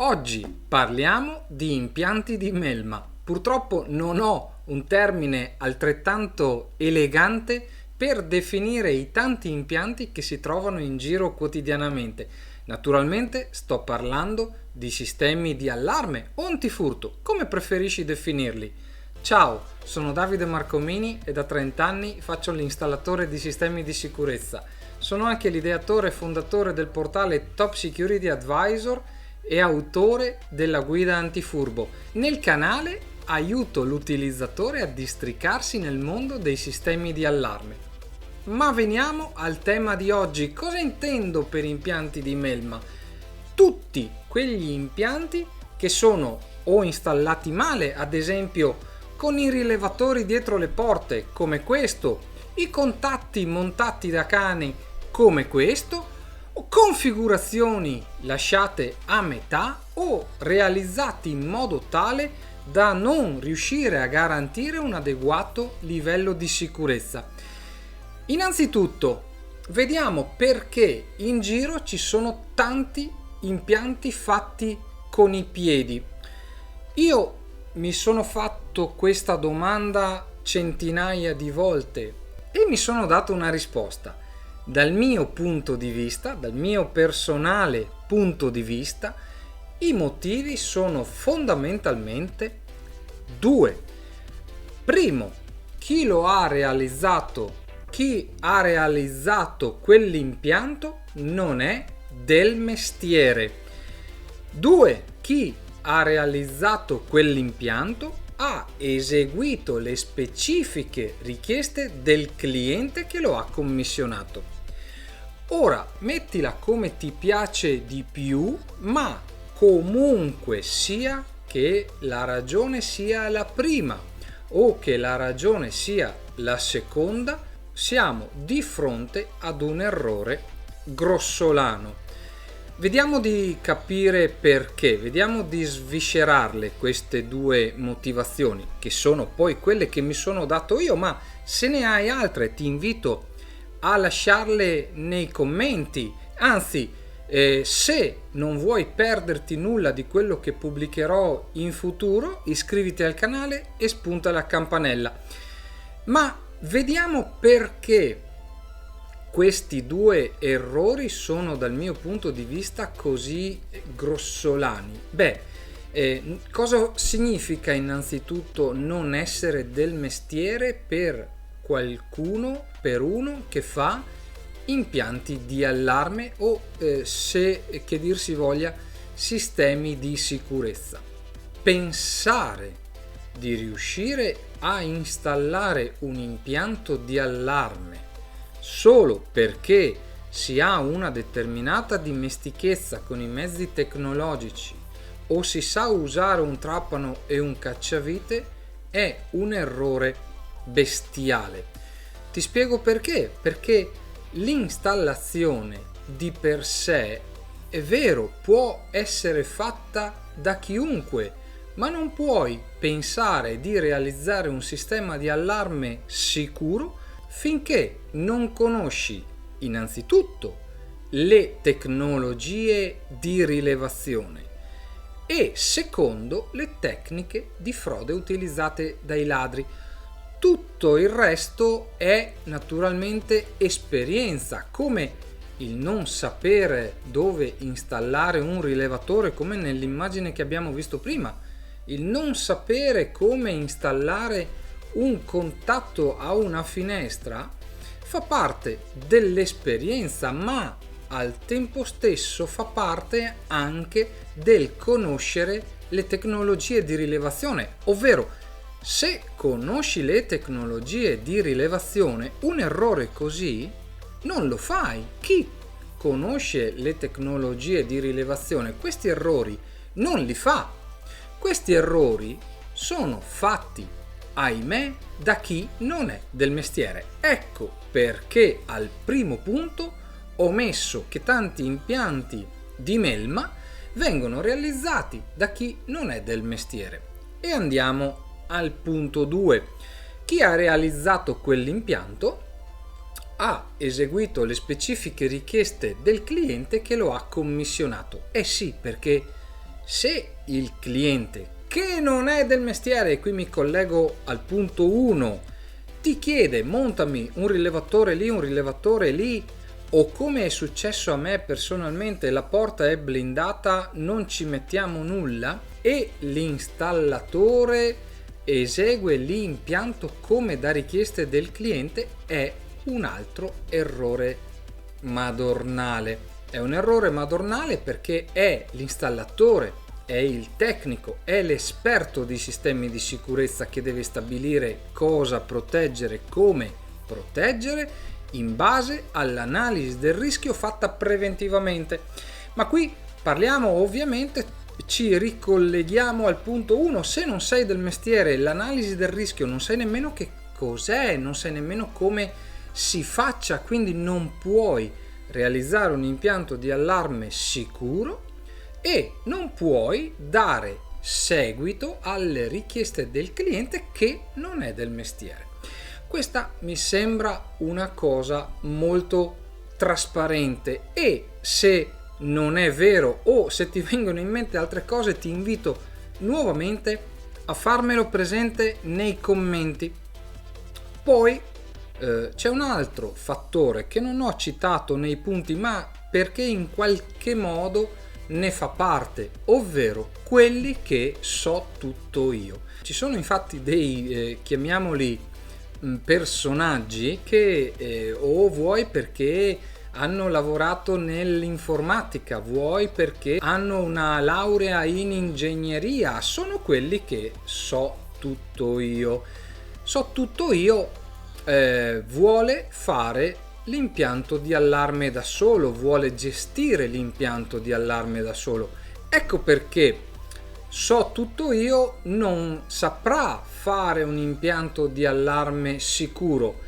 Oggi parliamo di impianti di melma. Purtroppo non ho un termine altrettanto elegante per definire i tanti impianti che si trovano in giro quotidianamente. Naturalmente sto parlando di sistemi di allarme o antifurto, come preferisci definirli. Ciao, sono Davide Marcomini e da 30 anni faccio l'installatore di sistemi di sicurezza. Sono anche l'ideatore e fondatore del portale Top Security Advisor e autore della guida antifurbo. Nel canale aiuto l'utilizzatore a districarsi nel mondo dei sistemi di allarme. Ma veniamo al tema di oggi. Cosa intendo per impianti di melma? Tutti quegli impianti che sono o installati male, ad esempio con i rilevatori dietro le porte come questo, i contatti montati da cani come questo, o configurazioni lasciate a metà o realizzati in modo tale da non riuscire a garantire un adeguato livello di sicurezza. Innanzitutto, vediamo perché in giro ci sono tanti impianti fatti con i piedi. Io mi sono fatto questa domanda centinaia di volte e mi sono dato una risposta. Dal mio punto di vista, dal mio personale punto di vista, i motivi sono fondamentalmente due. Primo, chi ha realizzato quell'impianto non è del mestiere. Due, chi ha realizzato quell'impianto ha eseguito le specifiche richieste del cliente che lo ha commissionato. Ora, mettila come ti piace di più, ma comunque sia che la ragione sia la prima o che la ragione sia la seconda, siamo di fronte ad un errore grossolano. Vediamo di capire perché, vediamo di sviscerarle queste due motivazioni, che sono poi quelle che mi sono dato io, ma se ne hai altre ti invito a lasciarle nei commenti. Anzi, se non vuoi perderti nulla di quello che pubblicherò in futuro, iscriviti al canale e spunta la campanella. Ma vediamo perché questi due errori sono dal mio punto di vista così grossolani. Cosa significa innanzitutto non essere del mestiere per qualcuno, per uno che fa impianti di allarme o se che dir si voglia sistemi di sicurezza? Pensare di riuscire a installare un impianto di allarme solo perché si ha una determinata dimestichezza con i mezzi tecnologici o si sa usare un trapano e un cacciavite è un errore bestiale. Ti spiego perché. Perché l'installazione di per sé, è vero, può essere fatta da chiunque, ma non puoi pensare di realizzare un sistema di allarme sicuro finché non conosci innanzitutto le tecnologie di rilevazione e secondo le tecniche di frode utilizzate dai ladri. Tutto il resto è naturalmente esperienza, come il non sapere dove installare un rilevatore, come nell'immagine che abbiamo visto prima, il non sapere come installare un contatto a una finestra fa parte dell'esperienza, ma al tempo stesso fa parte anche del conoscere le tecnologie di rilevazione, ovvero se conosci le tecnologie di rilevazione, un errore così non lo fai. Chi conosce le tecnologie di rilevazione questi errori non li fa. Questi errori sono fatti, ahimè, da chi non è del mestiere. Ecco perché al primo punto ho messo che tanti impianti di melma vengono realizzati da chi non è del mestiere. E andiamo al punto 2. Chi ha realizzato quell'impianto ha eseguito le specifiche richieste del cliente che lo ha commissionato. Eh sì, perché se il cliente, che non è del mestiere, e qui mi collego al punto 1, ti chiede montami un rilevatore lì, o come è successo a me personalmente, la porta è blindata, non ci mettiamo nulla, e l'installatore esegue l'impianto come da richieste del cliente, è un altro errore madornale. È un errore madornale perché è l'installatore, è il tecnico, è l'esperto di sistemi di sicurezza che deve stabilire cosa proteggere, come proteggere, in base all'analisi del rischio fatta preventivamente. Ma qui parliamo, ovviamente, ci ricolleghiamo al punto 1. Se non sei del mestiere, l'analisi del rischio non sai nemmeno che cos'è, non sai nemmeno come si faccia, quindi non puoi realizzare un impianto di allarme sicuro e non puoi dare seguito alle richieste del cliente che non è del mestiere. Questa mi sembra una cosa molto trasparente, e se non è vero o se ti vengono in mente altre cose, ti invito nuovamente a farmelo presente nei commenti. Poi c'è un altro fattore che non ho citato nei punti, ma perché in qualche modo ne fa parte, ovvero quelli che so tutto io. Ci sono infatti dei chiamiamoli personaggi che o vuoi perché hanno lavorato nell'informatica, vuoi perché hanno una laurea in ingegneria, sono quelli che so tutto io. So tutto io vuole fare l'impianto di allarme da solo, vuole gestire l'impianto di allarme da solo. Ecco perché so tutto io non saprà fare un impianto di allarme sicuro,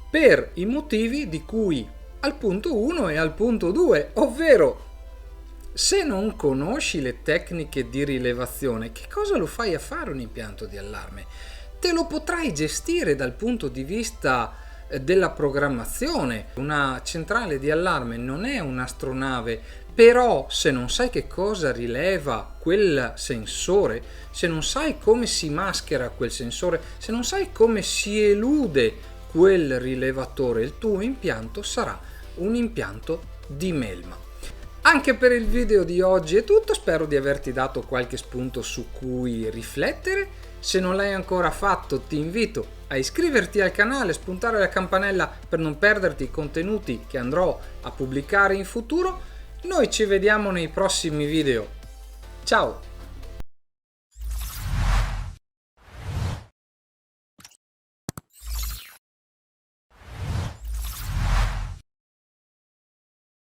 per i motivi di cui al punto 1 e al punto 2, ovvero se non conosci le tecniche di rilevazione, che cosa lo fai a fare un impianto di allarme? Te lo potrai gestire dal punto di vista della programmazione. Una centrale di allarme non è un'astronave, però se non sai che cosa rileva quel sensore, se non sai come si maschera quel sensore, se non sai come si elude quel rilevatore, il tuo impianto sarà un impianto di melma. Anche per il video di oggi è tutto, spero di averti dato qualche spunto su cui riflettere. Se non l'hai ancora fatto, ti invito a iscriverti al canale, spuntare la campanella per non perderti i contenuti che andrò a pubblicare in futuro. Noi ci vediamo nei prossimi video. Ciao!